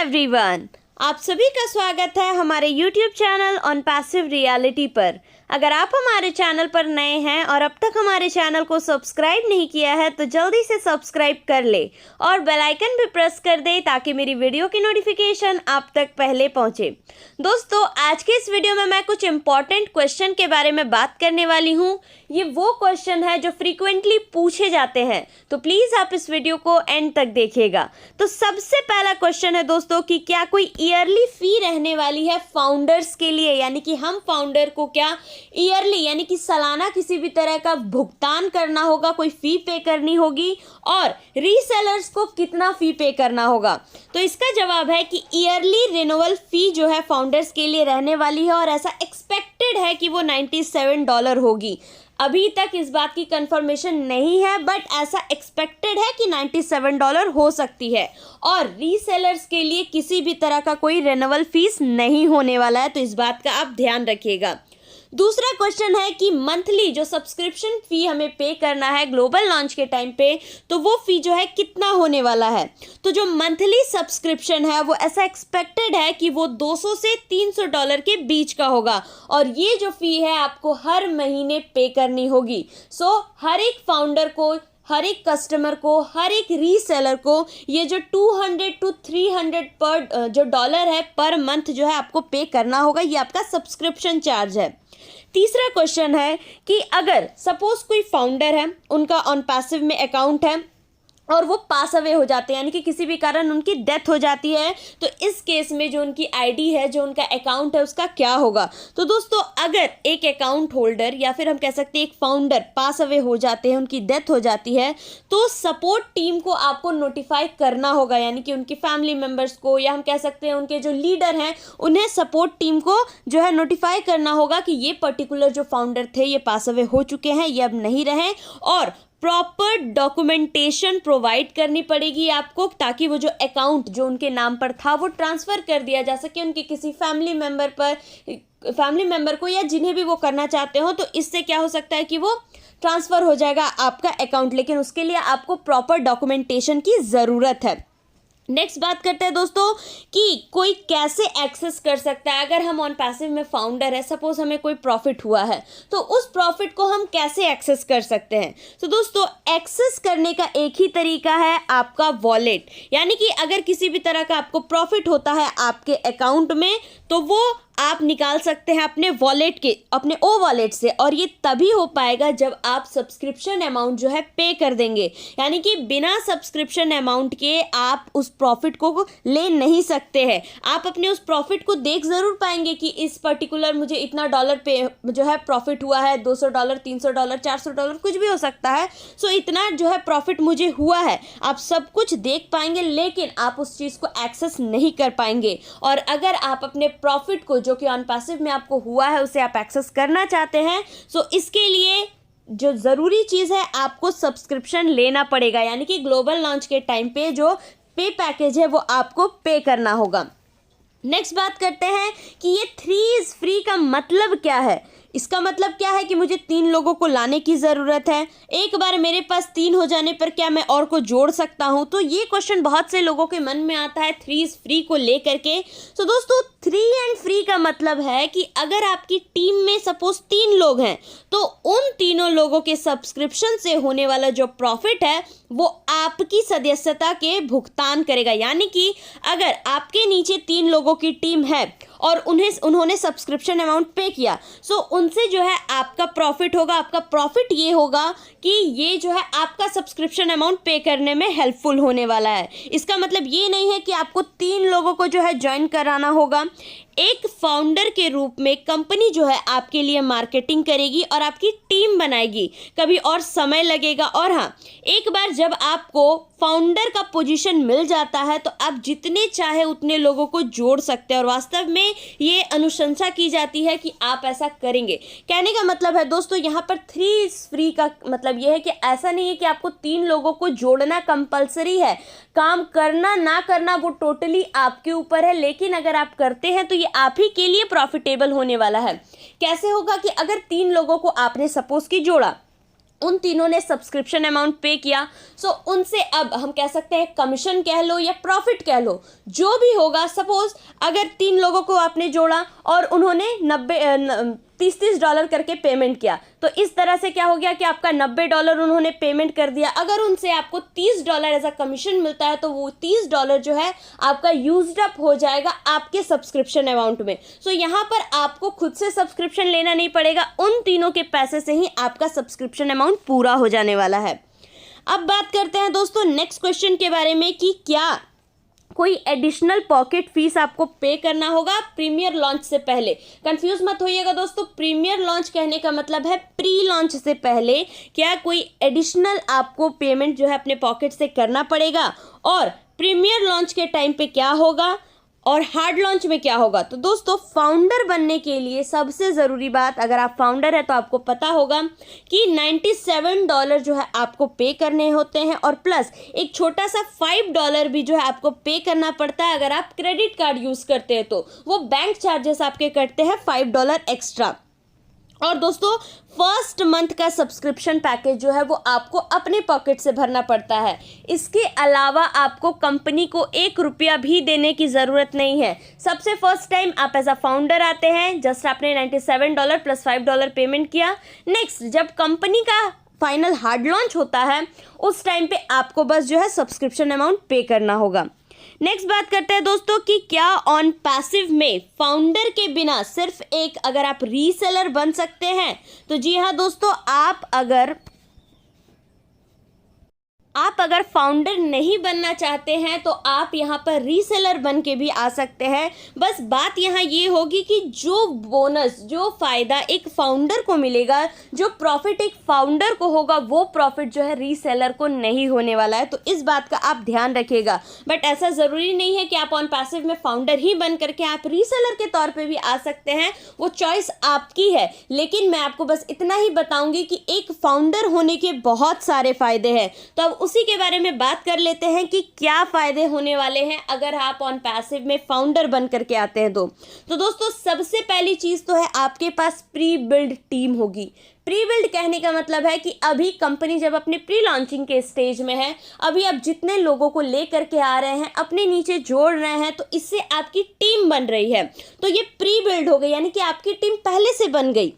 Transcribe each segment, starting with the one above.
Everyone, आप सभी का स्वागत है हमारे YouTube channel on passive reality पर। अगर आप हमारे चैनल पर नए हैं और अब तक हमारे चैनल को सब्सक्राइब नहीं किया है तो जल्दी से सब्सक्राइब कर ले और बेल आइकन भी प्रेस कर दे ताकि मेरी वीडियो की नोटिफिकेशन आप तक पहले पहुंचे। दोस्तों, आज के इस वीडियो में मैं कुछ इंपॉर्टेंट क्वेश्चन के बारे में बात करने वाली हूं। ये वो क्वेश्चन है जो फ्रीक्वेंटली पूछे जाते हैं, तो प्लीज़ आप इस वीडियो को एंड तक देखिएगा। तो सबसे पहला क्वेश्चन है दोस्तों कि क्या कोई ईयरली फ़ी रहने वाली है फाउंडर्स के लिए, यानी कि हम फाउंडर को क्या ईयरली यानी कि सालाना किसी भी तरह का भुगतान करना होगा, कोई फ़ी पे करनी होगी, और रीसेलर्स को कितना फ़ी पे करना होगा। तो इसका जवाब है कि ईयरली रिन्यूअल फ़ी जो है फाउंडर्स के लिए रहने वाली है और ऐसा एक्सपेक्टेड है कि वो $97 होगी। अभी तक इस बात की कंफर्मेशन नहीं है, बट ऐसा एक्सपेक्टेड है कि $97 हो सकती है। और रीसेलर्स के लिए किसी भी तरह का कोई रिन्यूअल फीस नहीं होने वाला है, तो इस बात का आप ध्यान रखिएगा। दूसरा क्वेश्चन है कि मंथली जो सब्सक्रिप्शन फ़ी हमें पे करना है ग्लोबल लॉन्च के टाइम पे, तो वो फ़ी जो है कितना होने वाला है। तो जो मंथली सब्सक्रिप्शन है वो ऐसा एक्सपेक्टेड है कि वो $200 से $300 के बीच का होगा, और ये जो फ़ी है आपको हर महीने पे करनी होगी। सो हर एक फाउंडर को, हर एक कस्टमर को, हर एक रीसेलर को ये जो 200 to 300 पर जो डॉलर है पर मंथ जो है आपको पे करना होगा। ये आपका सब्सक्रिप्शन चार्ज है। तीसरा क्वेश्चन है कि अगर सपोज कोई फाउंडर है, उनका ऑन पैसिव में अकाउंट है और वो पास अवे हो जाते हैं, यानी कि किसी भी कारण उनकी डेथ हो जाती है, तो इस केस में जो उनकी आईडी है, जो उनका अकाउंट है, उसका क्या होगा। तो दोस्तों, अगर एक अकाउंट होल्डर या फिर हम कह सकते हैं एक फाउंडर पास अवे हो जाते हैं, उनकी डेथ हो जाती है, तो सपोर्ट टीम को आपको नोटिफाई करना होगा, यानी कि उनकी फैमिली मेम्बर्स को, या हम कह सकते हैं उनके जो लीडर हैं उन्हें सपोर्ट टीम को जो है नोटिफाई करना होगा कि ये पर्टिकुलर जो फाउंडर थे ये पास अवे हो चुके हैं, ये अब नहीं रहे, और प्रॉपर डॉक्यूमेंटेशन प्रोवाइड करनी पड़ेगी आपको, ताकि वो जो अकाउंट जो उनके नाम पर था वो ट्रांसफ़र कर दिया जा सके उनके किसी फैमिली मेम्बर को, या जिन्हें भी वो करना चाहते हो। तो इससे क्या हो सकता है कि वो ट्रांसफ़र हो जाएगा आपका अकाउंट, लेकिन उसके लिए आपको प्रॉपर डॉक्यूमेंटेशन की ज़रूरत है। नेक्स्ट बात करते हैं दोस्तों कि कोई कैसे एक्सेस कर सकता है। अगर हम ऑन पैसिव में फाउंडर है, सपोज हमें कोई प्रॉफिट हुआ है, तो उस प्रॉफिट को हम कैसे एक्सेस कर सकते हैं। तो दोस्तों, एक्सेस करने का एक ही तरीका है, आपका वॉलेट। यानी कि अगर किसी भी तरह का आपको प्रॉफिट होता है आपके अकाउंट में, तो वो आप निकाल सकते हैं अपने वॉलेट के, अपने ओ वॉलेट से, और ये तभी हो पाएगा जब आप सब्सक्रिप्शन अमाउंट जो है पे कर देंगे। यानी कि बिना सब्सक्रिप्शन अमाउंट के आप उस प्रॉफिट को ले नहीं सकते हैं। आप अपने उस प्रॉफिट को देख ज़रूर पाएंगे कि इस पर्टिकुलर मुझे इतना डॉलर पे जो है प्रॉफिट हुआ है, $200, $300, $400, कुछ भी हो सकता है। सो इतना जो है प्रॉफिट मुझे हुआ है, आप सब कुछ देख पाएंगे, लेकिन आप उस चीज़ को एक्सेस नहीं कर पाएंगे। और अगर आप अपने प्रॉफिट को जो कि ऑन पैसिव में आपको हुआ है उसे आप एक्सेस करना चाहते हैं, सो इसके लिए जो ज़रूरी चीज़ है, आपको सब्सक्रिप्शन लेना पड़ेगा। यानी कि ग्लोबल लॉन्च के टाइम पे जो पे पैकेज है वो आपको पे करना होगा। नेक्स्ट बात करते हैं कि ये 3 is free का मतलब क्या है। इसका मतलब क्या है कि मुझे 3 लोगों को लाने की ज़रूरत है, एक बार मेरे पास 3 हो जाने पर क्या मैं और को जोड़ सकता हूं। तो ये क्वेश्चन बहुत से लोगों के मन में आता है 3 is free को लेकर के। तो दोस्तों, 3 and free का मतलब है कि अगर आपकी टीम में सपोज 3 लोग हैं, तो उन तीनों लोगों के सब्सक्रिप्शन से होने वाला जो प्रॉफिट है वो आपकी सदस्यता के भुगतान करेगा। यानी कि अगर आपके नीचे 3 लोगों की टीम है और उन्होंने सब्सक्रिप्शन अमाउंट पे किया, सो उनसे जो है आपका प्रॉफिट होगा। आपका प्रॉफिट ये होगा कि ये जो है आपका सब्सक्रिप्शन अमाउंट पे करने में हेल्पफुल होने वाला है। इसका मतलब ये नहीं है कि आपको 3 लोगों को जो है ज्वाइन कराना होगा। एक फाउंडर के रूप में कंपनी जो है आपके लिए मार्केटिंग करेगी और आपकी टीम बनाएगी, कभी और समय लगेगा। और हाँ, एक बार जब आपको फाउंडर का पोजीशन मिल जाता है तो आप जितने चाहे उतने लोगों को जोड़ सकते हैं, और वास्तव में ये अनुशंसा की जाती है कि आप ऐसा करेंगे। कहने का मतलब है दोस्तों, यहाँ पर 3 is free का मतलब ये है कि ऐसा नहीं है कि आपको 3 लोगों को जोड़ना कंपलसरी है। काम करना ना करना वो टोटली आपके ऊपर है, लेकिन अगर आप करते हैं तो ये आप ही के लिए प्रॉफिटेबल होने वाला है। कैसे होगा कि अगर 3 लोगों को आपने सपोज की जोड़ा, उन तीनों ने सब्सक्रिप्शन अमाउंट पे किया। सो उनसे अब हम कह सकते हैं कमीशन कह लो या प्रॉफिट कह लो, जो भी होगा। सपोज अगर 3 लोगों को आपने जोड़ा और उन्होंने 30 डॉलर करके पेमेंट किया, तो इस तरह से क्या हो गया कि आपका $90 उन्होंने पेमेंट कर दिया। अगर उनसे आपको $30 एज अ कमीशन मिलता है तो वो $30 जो है आपका यूज्ड अप हो जाएगा आपके सब्सक्रिप्शन अमाउंट में। सो यहाँ पर आपको खुद से सब्सक्रिप्शन लेना नहीं पड़ेगा, उन तीनों के पैसे से ही आपका सब्सक्रिप्शन अमाउंट पूरा हो जाने वाला है। अब बात करते हैं दोस्तों नेक्स्ट क्वेश्चन के बारे में कि क्या कोई एडिशनल पॉकेट फीस आपको पे करना होगा प्रीमियर लॉन्च से पहले। कंफ्यूज मत होइएगा दोस्तों, प्रीमियर लॉन्च कहने का मतलब है प्री लॉन्च से पहले क्या कोई एडिशनल आपको पेमेंट जो है अपने पॉकेट से करना पड़ेगा, और प्रीमियर लॉन्च के टाइम पे क्या होगा और हार्ड लॉन्च में क्या होगा। तो दोस्तों फाउंडर बनने के लिए सबसे ज़रूरी बात, अगर आप फाउंडर है तो आपको पता होगा कि $97 जो है आपको पे करने होते हैं, और प्लस एक छोटा सा $5 भी जो है आपको पे करना पड़ता है अगर आप क्रेडिट कार्ड यूज़ करते हैं तो वो बैंक चार्जेस आपके कटते हैं $5 एक्स्ट्रा। और दोस्तों फर्स्ट मंथ का सब्सक्रिप्शन पैकेज जो है वो आपको अपने पॉकेट से भरना पड़ता है। इसके अलावा आपको कंपनी को ₹1 भी देने की ज़रूरत नहीं है। सबसे फर्स्ट टाइम आप एज अ फाउंडर आते हैं, जस्ट आपने $97 प्लस $5 पेमेंट किया। नेक्स्ट जब कंपनी का फाइनल हार्ड लॉन्च होता है उस टाइम पे आपको बस जो है सब्सक्रिप्शन अमाउंट पे करना होगा। नेक्स्ट बात करते हैं दोस्तों कि क्या ऑन पैसिव में फाउंडर के बिना सिर्फ एक अगर आप रीसेलर बन सकते हैं। तो जी हाँ दोस्तों, आप अगर फाउंडर नहीं बनना चाहते हैं तो आप यहाँ पर रीसेलर बन के भी आ सकते हैं। बस बात यहाँ ये होगी कि जो बोनस, जो फ़ायदा एक फाउंडर को मिलेगा, जो प्रॉफिट एक फाउंडर को होगा, वो प्रॉफिट जो है रीसेलर को नहीं होने वाला है। तो इस बात का आप ध्यान रखिएगा। बट ऐसा ज़रूरी नहीं है कि आप ऑन पैसिव में फाउंडर ही बन करके आप रीसेलर के तौर पर भी आ सकते हैं, वो चॉइस आपकी है। लेकिन मैं आपको बस इतना ही बताऊँगी कि एक फाउंडर होने के बहुत सारे फ़ायदे हैं। तो अब उसी के बारे में बात कर लेते हैं कि क्या फ़ायदे होने वाले हैं अगर आप ऑन पैसिव में फाउंडर बन करके आते हैं तो दोस्तों सबसे पहली चीज़ तो है आपके पास प्री बिल्ड टीम होगी। प्री बिल्ड कहने का मतलब है कि अभी कंपनी जब अपने प्री लॉन्चिंग के स्टेज में है, अभी आप जितने लोगों को ले करके आ रहे हैं, अपने नीचे जोड़ रहे हैं, तो इससे आपकी टीम बन रही है। तो ये प्री बिल्ड हो गई, यानी कि आपकी टीम पहले से बन गई।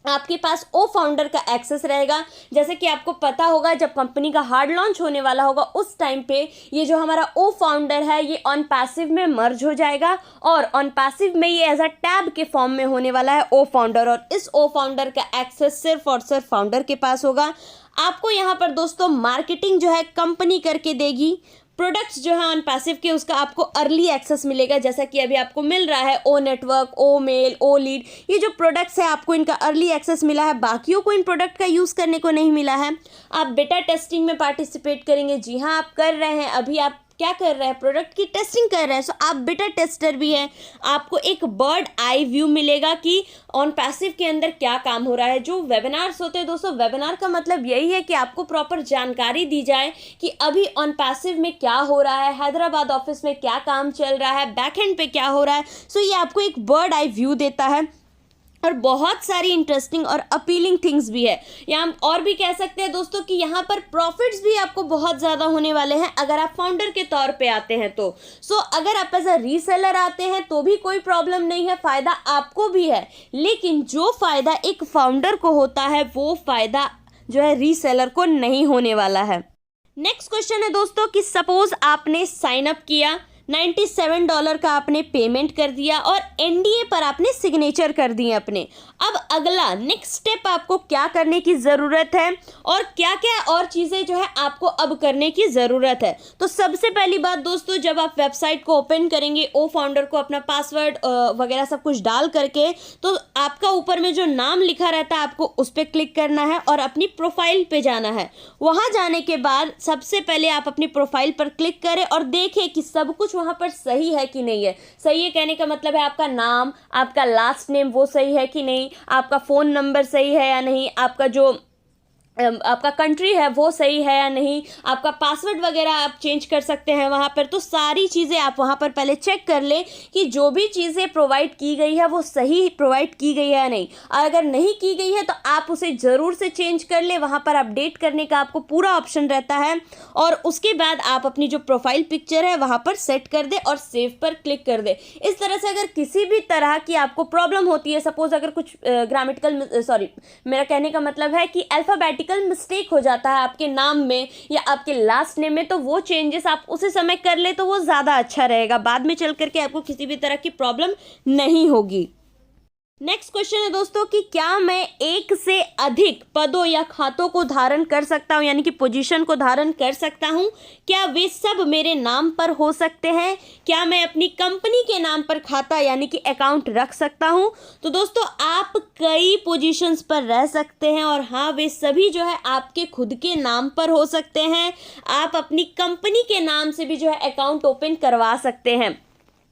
आपके पास ओ फाउंडर का एक्सेस रहेगा। जैसे कि आपको पता होगा जब कंपनी का हार्ड लॉन्च होने वाला होगा उस टाइम पे ये जो हमारा ओ फाउंडर है ये ऑन पैसिव में मर्ज हो जाएगा, और ऑन पैसिव में ये एज अ टैब के फॉर्म में होने वाला है ओ फाउंडर, और इस ओ फाउंडर का एक्सेस सिर्फ और सिर्फ फाउंडर के पास होगा। आपको यहाँ पर दोस्तों मार्केटिंग जो है कंपनी करके देगी। प्रोडक्ट्स जो है ऑन पैसिव के उसका आपको अर्ली एक्सेस मिलेगा, जैसा कि अभी आपको मिल रहा है ओ नेटवर्क, ओ मेल, ओ लीड। ये जो प्रोडक्ट्स है आपको इनका अर्ली एक्सेस मिला है, बाकियों को इन प्रोडक्ट का यूज़ करने को नहीं मिला है। आप बेटा टेस्टिंग में पार्टिसिपेट करेंगे, जी हाँ आप कर रहे हैं। अभी आप क्या कर रहे हैं, प्रोडक्ट की टेस्टिंग कर रहे हैं। सो आप बेटा टेस्टर भी हैं। आपको एक बर्ड आई व्यू मिलेगा कि ऑन पैसिव के अंदर क्या काम हो रहा है। जो वेबिनार्स होते हैं दोस्तों, वेबिनार का मतलब यही है कि आपको प्रॉपर जानकारी दी जाए कि अभी ऑन पैसिव में क्या हो रहा है, हैदराबाद ऑफिस में क्या काम चल रहा है, बैकएंड पे क्या हो रहा है। सो ये आपको एक बर्ड आई व्यू देता है, और बहुत सारी इंटरेस्टिंग और अपीलिंग थिंग्स भी है। या हम और भी कह सकते हैं दोस्तों कि यहाँ पर प्रॉफिट्स भी आपको बहुत ज़्यादा होने वाले हैं अगर आप फाउंडर के तौर पे आते हैं तो। अगर आप एज अ रीसेलर आते हैं तो भी कोई प्रॉब्लम नहीं है, फ़ायदा आपको भी है। लेकिन जो फ़ायदा एक फाउंडर को होता है वो फ़ायदा जो है रीसेलर को नहीं होने वाला है। नेक्स्ट क्वेश्चन है दोस्तों कि सपोज आपने साइन अप किया, $97 का आपने पेमेंट कर दिया और एनडीए पर आपने सिग्नेचर कर दिए अपने। अब अगला नेक्स्ट स्टेप आपको क्या करने की ज़रूरत है और क्या क्या और चीज़ें जो है आपको अब करने की ज़रूरत है। तो सबसे पहली बात दोस्तों, जब आप वेबसाइट को ओपन करेंगे ओ फाउंडर को अपना पासवर्ड वगैरह सब कुछ डाल करके, तो आपका ऊपर में जो नाम लिखा रहता है आपको उस पर क्लिक करना है और अपनी प्रोफाइल पे जाना है। वहाँ जाने के बाद सबसे पहले आप अपनी प्रोफाइल पर क्लिक करें और देखें कि सब कुछ वहाँ पर सही है कि नहीं है। सही है कहने का मतलब है आपका नाम, आपका लास्ट नेम वो सही है कि नहीं, आपका फ़ोन नंबर सही है या नहीं, आपका जो आपका कंट्री है वो सही है या नहीं, आपका पासवर्ड वगैरह आप चेंज कर सकते हैं वहाँ पर। तो सारी चीज़ें आप वहाँ पर पहले चेक कर लें कि जो भी चीज़ें प्रोवाइड की गई है वो सही प्रोवाइड की गई है या नहीं। और अगर नहीं की गई है तो आप उसे ज़रूर से चेंज कर लें, वहाँ पर अपडेट करने का आपको पूरा ऑप्शन रहता है। और उसके बाद आप अपनी जो प्रोफाइल पिक्चर है वहाँ पर सेट कर दें और सेव पर क्लिक कर दें। इस तरह से अगर किसी भी तरह की आपको प्रॉब्लम होती है, सपोज अगर कुछ मेरा कहने का मतलब है कि अल्फ़ाबेटिकल मिस्टेक हो जाता है आपके नाम में या आपके लास्ट नेम में, तो वो चेंजेस आप उसी समय कर ले तो वो ज़्यादा अच्छा रहेगा। बाद में चल करके आपको किसी भी तरह की प्रॉब्लम नहीं होगी। नेक्स्ट क्वेश्चन है दोस्तों कि क्या मैं एक से अधिक पदों या खातों को धारण कर सकता हूं, यानी कि पोजीशन को धारण कर सकता हूं। क्या वे सब मेरे नाम पर हो सकते हैं? क्या मैं अपनी कंपनी के नाम पर खाता यानी कि अकाउंट रख सकता हूं? तो दोस्तों आप कई पोजीशंस पर रह सकते हैं और हाँ, वे सभी जो है आपके खुद के नाम पर हो सकते हैं। आप अपनी कंपनी के नाम से भी जो है अकाउंट ओपन करवा सकते हैं।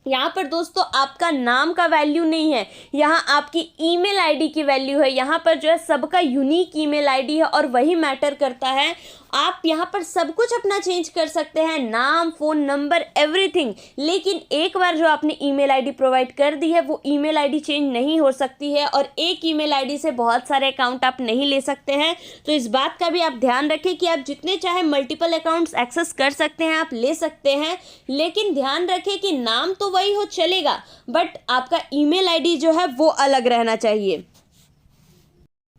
यहाँ पर दोस्तों आपका नाम का वैल्यू नहीं है, यहाँ आपकी ईमेल आईडी की वैल्यू है। यहाँ पर जो है सबका यूनिक ईमेल आईडी है और वही मैटर करता है। आप यहाँ पर सब कुछ अपना चेंज कर सकते हैं, नाम, फ़ोन नंबर, एवरीथिंग। लेकिन एक बार जो आपने ईमेल आईडी प्रोवाइड कर दी है वो ईमेल आईडी चेंज नहीं हो सकती है और एक ईमेल आईडी से बहुत सारे अकाउंट आप नहीं ले सकते हैं। तो इस बात का भी आप ध्यान रखें कि आप जितने चाहे मल्टीपल अकाउंट्स एक्सेस कर सकते हैं, आप ले सकते हैं। लेकिन ध्यान रखें कि नाम तो वही हो चलेगा, बट आपका ईमेल आईडी जो है वो अलग रहना चाहिए।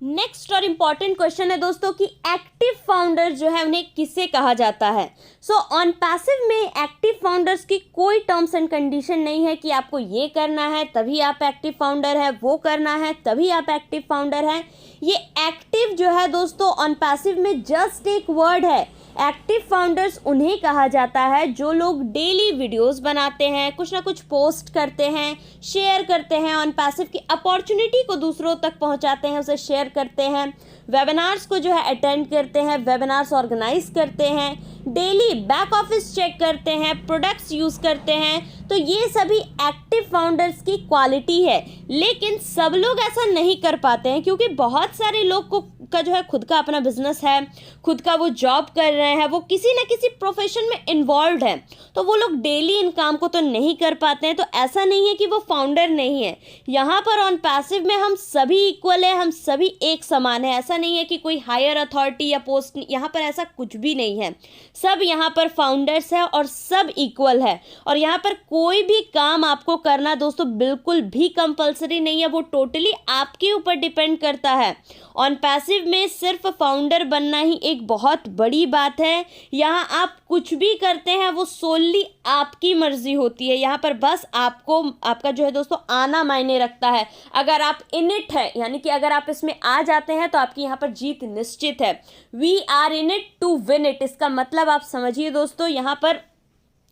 नेक्स्ट और इम्पॉर्टेंट क्वेश्चन है दोस्तों कि एक्टिव फाउंडर जो है उन्हें किसे कहा जाता है। सो ऑन पैसिव में एक्टिव फाउंडर्स की कोई टर्म्स एंड कंडीशन नहीं है कि आपको ये करना है तभी आप एक्टिव फाउंडर है, वो करना है तभी आप एक्टिव फाउंडर है। ये एक्टिव जो है दोस्तों ऑन पैसिव में जस्ट एक वर्ड है। एक्टिव फाउंडर्स उन्हें कहा जाता है जो लोग डेली वीडियोस बनाते हैं, कुछ ना कुछ पोस्ट करते हैं, शेयर करते हैं, ऑन पैसिव की अपॉर्चुनिटी को दूसरों तक पहुंचाते हैं, उसे शेयर करते हैं, वेबिनार्स को जो है अटेंड करते हैं, वेबिनार्स ऑर्गेनाइज करते हैं, डेली बैक ऑफिस चेक करते हैं, प्रोडक्ट्स यूज़ करते हैं। तो ये सभी एक्टिव फाउंडर्स की क्वालिटी है। लेकिन सब लोग ऐसा नहीं कर पाते हैं क्योंकि बहुत सारे लोग का जो है खुद का अपना बिजनेस है, खुद का वो जॉब कर रहे हैं, वो किसी न किसी प्रोफेशन में इन्वॉल्व है, तो वो लोग डेली इन काम को तो नहीं कर पाते हैं। तो ऐसा नहीं है कि वो फाउंडर नहीं है। यहाँ पर ऑन पैसिव में हम सभी इक्वल है, हम सभी एक समान है। ऐसा नहीं है कि कोई हायर अथॉरिटी या पोस्ट, यहाँ पर ऐसा कुछ भी नहीं है। सब यहाँ पर फाउंडर्स है और सब इक्वल है। और यहाँ पर कोई भी काम आपको करना दोस्तों बिल्कुल भी कंपलसरी नहीं है, वो टोटली आपके ऊपर डिपेंड करता है। ऑन पैसिव में सिर्फ फाउंडर बनना ही एक बहुत बड़ी बात है। यहाँ आप कुछ भी करते हैं वो सोली आपकी मर्जी होती है। यहाँ पर बस आपको आपका जो है दोस्तों आना मायने रखता है। अगर आप इन इट है, यानी कि अगर आप इसमें आ जाते हैं तो आपकी यहाँ पर जीत निश्चित है। We are in it to win it, इसका मतलब आप समझिए दोस्तों। यहाँ पर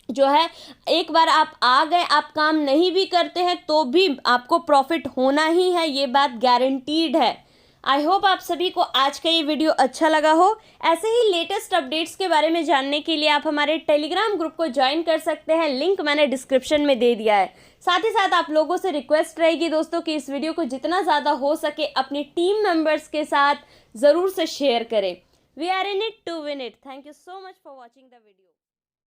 जो है एक बार आप आ गए, आप काम नहीं भी करते हैं तो भी आपको प्रॉफिट होना ही है, ये बात गारंटीड है। आई होप आप सभी को आज का ये वीडियो अच्छा लगा हो। ऐसे ही लेटेस्ट अपडेट्स के बारे में जानने के लिए आप हमारे टेलीग्राम ग्रुप को ज्वाइन कर सकते हैं, लिंक मैंने डिस्क्रिप्शन में दे दिया है। साथ ही साथ आप लोगों से रिक्वेस्ट रहेगी दोस्तों कि इस वीडियो को जितना ज़्यादा हो सके अपने टीम मेंबर्स के साथ ज़रूर से शेयर करें। We are in it to win it. Thank you so much for watching the video.